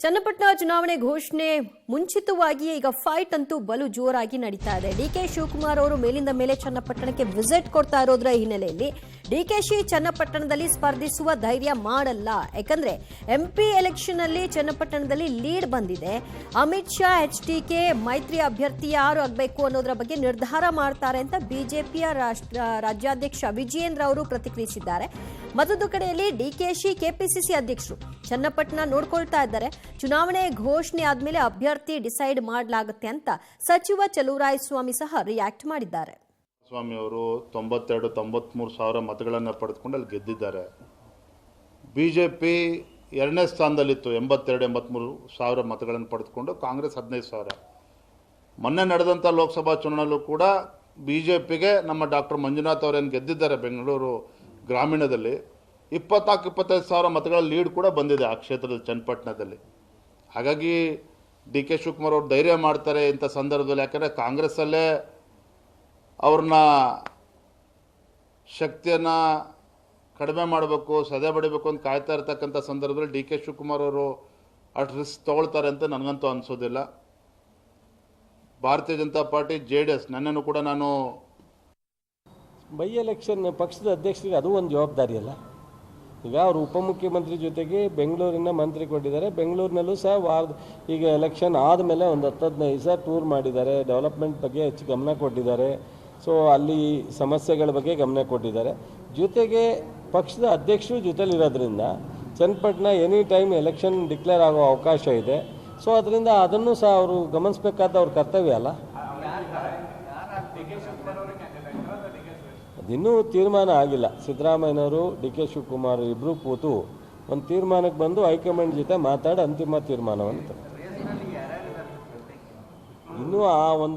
ಚನ್ನಪಟ್ಟಣ ಚುನಾವಣೆ ಘೋಷಣೆ ಮುಂಚಿತವಾಗಿ ಈಗ ಫೈಟ್ ಅಂತೂ ಬಲು ಜೋರಾಗಿ ನಡೀತಾ ಇದೆ. ಡಿಕೆ ಶಿವಕುಮಾರ್ ಅವರು ಮೇಲಿಂದ ಮೇಲೆ ಚನ್ನಪಟ್ಟಣಕ್ಕೆ ವಿಸಿಟ್ ಕೊಡ್ತಾ ಇರೋದ್ರ ಹಿನ್ನೆಲೆಯಲ್ಲಿ ಡಿಕೆಶಿ ಚನ್ನಪಟ್ಟಣದಲ್ಲಿ ಸ್ಪರ್ಧಿಸುವ ಧೈರ್ಯ ಮಾಡಲ್ಲ. ಯಾಕಂದ್ರೆ ಎಂಪಿ ಎಲೆಕ್ಷನ್ ಅಲ್ಲಿ ಚನ್ನಪಟ್ಟಣದಲ್ಲಿ ಲೀಡ್ ಬಂದಿದೆ. ಅಮಿತ್ ಶಾ HDK ಮೈತ್ರಿ ಅಭ್ಯರ್ಥಿ ಯಾರು ಆಗಬೇಕು ಅನ್ನೋದರ ಬಗ್ಗೆ ನಿರ್ಧಾರ ಮಾಡ್ತಾರೆ ಅಂತ ಬಿಜೆಪಿಯ ರಾಜ್ಯಾಧ್ಯಕ್ಷ ವಿಜಯೇಂದ್ರ ಅವರು ಪ್ರತಿಕ್ರಿಯಿಸಿದ್ದಾರೆ. ಮತ್ತೊಂದು ಕಡೆಯಲ್ಲಿ ಡಿಕೆಶಿ ಕೆಪಿಸಿಸಿ ಅಧ್ಯಕ್ಷರು ಚನ್ನಪಟ್ಟಣ ನೋಡ್ಕೊಳ್ತಾ ಇದ್ದಾರೆ. ಚುನಾವಣೆ ಘೋಷಣೆ ಆದ್ಮೇಲೆ ಅಭ್ಯರ್ಥಿ ಡಿಸೈಡ್ ಮಾಡಲಾಗುತ್ತೆ ಅಂತ ಸಚಿವ ಚಲುವರಾಯಸ್ವಾಮಿ ಸಹ ರಿಯಾಕ್ಟ್ ಮಾಡಿದ್ದಾರೆ. ಸ್ವಾಮಿ ಅವರು 92-93 ಸಾವಿರ ಮತಗಳನ್ನು ಪಡೆದುಕೊಂಡು ಅಲ್ಲಿ ಗೆದ್ದಿದ್ದಾರೆ. ಬಿಜೆಪಿ ಎರಡನೇ ಸ್ಥಾನದಲ್ಲಿತ್ತು, 82-83 ಸಾವಿರ ಮತಗಳನ್ನು ಪಡೆದುಕೊಂಡು. ಕಾಂಗ್ರೆಸ್ 15 ಸಾವಿರ. ಮೊನ್ನೆ ನಡೆದಂಥ ಲೋಕಸಭಾ ಚುನಾವಣೆಯಲ್ಲೂ ಕೂಡ ಬಿಜೆಪಿಗೆ ನಮ್ಮ ಡಾಕ್ಟರ್ ಮಂಜುನಾಥ್ ಅವರೇನು ಗೆದ್ದಿದ್ದಾರೆ ಬೆಂಗಳೂರು ಗ್ರಾಮೀಣದಲ್ಲಿ. 24-25 ಸಾವಿರ ಮತಗಳ ಲೀಡ್ ಕೂಡ ಬಂದಿದೆ ಆ ಕ್ಷೇತ್ರದ ಚನ್ನಪಟ್ಟಣದಲ್ಲಿ. ಹಾಗಾಗಿ ಡಿ ಕೆ ಶಿವಕುಮಾರ್ ಅವರು ಧೈರ್ಯ ಮಾಡ್ತಾರೆ ಇಂಥ ಸಂದರ್ಭದಲ್ಲಿ. ಯಾಕಂದರೆ ಕಾಂಗ್ರೆಸ್ಸಲ್ಲೇ ಅವ್ರನ್ನ ಶಕ್ತಿಯನ್ನು ಕಡಿಮೆ ಮಾಡಬೇಕು, ಸದೆ ಬಡಿಬೇಕು ಅಂತ ಕಾಯ್ತಾ ಇರ್ತಕ್ಕಂಥ ಸಂದರ್ಭದಲ್ಲಿ ಡಿ ಕೆ ಶಿವಕುಮಾರ್ ಅವರು ಅಷ್ಟು ರಿಸ್ಕ್ ತೊಗೊಳ್ತಾರೆ ಅಂತ ನನಗಂತೂ ಅನಿಸೋದಿಲ್ಲ. ಭಾರತೀಯ ಜನತಾ ಪಾರ್ಟಿ JDS ನನ್ನನ್ನು ಕೂಡ ನಾನು ಬೈ ಎಲೆಕ್ಷನ್ ಪಕ್ಷದ ಅಧ್ಯಕ್ಷರಿಗೆ ಅದು ಒಂದು ಜವಾಬ್ದಾರಿ ಅಲ್ಲ. ಈಗ ಅವರು ಉಪಮುಖ್ಯಮಂತ್ರಿ ಜೊತೆಗೆ ಬೆಂಗಳೂರಿನ ಮಂತ್ರಿ ಕೊಟ್ಟಿದ್ದಾರೆ. ಬೆಂಗಳೂರಿನಲ್ಲೂ ಸಹ ಈಗ ಎಲೆಕ್ಷನ್ ಆದಮೇಲೆ ಒಂದು 10-15 ದಿವಸ ಟೂರ್ ಮಾಡಿದ್ದಾರೆ. ಡೆವಲಪ್ಮೆಂಟ್ ಬಗ್ಗೆ ಹೆಚ್ಚು ಗಮನ ಕೊಟ್ಟಿದ್ದಾರೆ. ಸೊ ಅಲ್ಲಿ ಸಮಸ್ಯೆಗಳ ಬಗ್ಗೆ ಗಮನ ಕೊಟ್ಟಿದ್ದಾರೆ. ಜೊತೆಗೆ ಪಕ್ಷದ ಅಧ್ಯಕ್ಷರು ಜೊತೆಲಿರೋದ್ರಿಂದ Channapatna any time election declare ಆಗೋ ಅವಕಾಶ ಇದೆ. ಸೊ ಅದರಿಂದ ಅದನ್ನು ಸಹ ಅವರು ಗಮನಿಸಬೇಕಾದ ಅವ್ರ ಕರ್ತವ್ಯ ಅಲ್ಲ. ಅದಿನ್ನೂ ತೀರ್ಮಾನ ಆಗಿಲ್ಲ. ಸಿದ್ದರಾಮಯ್ಯನವರು ಡಿ ಕೆ ಶಿವಕುಮಾರ್ ಇಬ್ಬರು ಕೂತು ಒಂದು ತೀರ್ಮಾನಕ್ಕೆ ಬಂದು ಹೈಕಮಾಂಡ್ ಜೊತೆ ಮಾತಾಡಿ ಅಂತಿಮ ತೀರ್ಮಾನವನ್ನು ಇನ್ನೂ ಆ ಒಂದು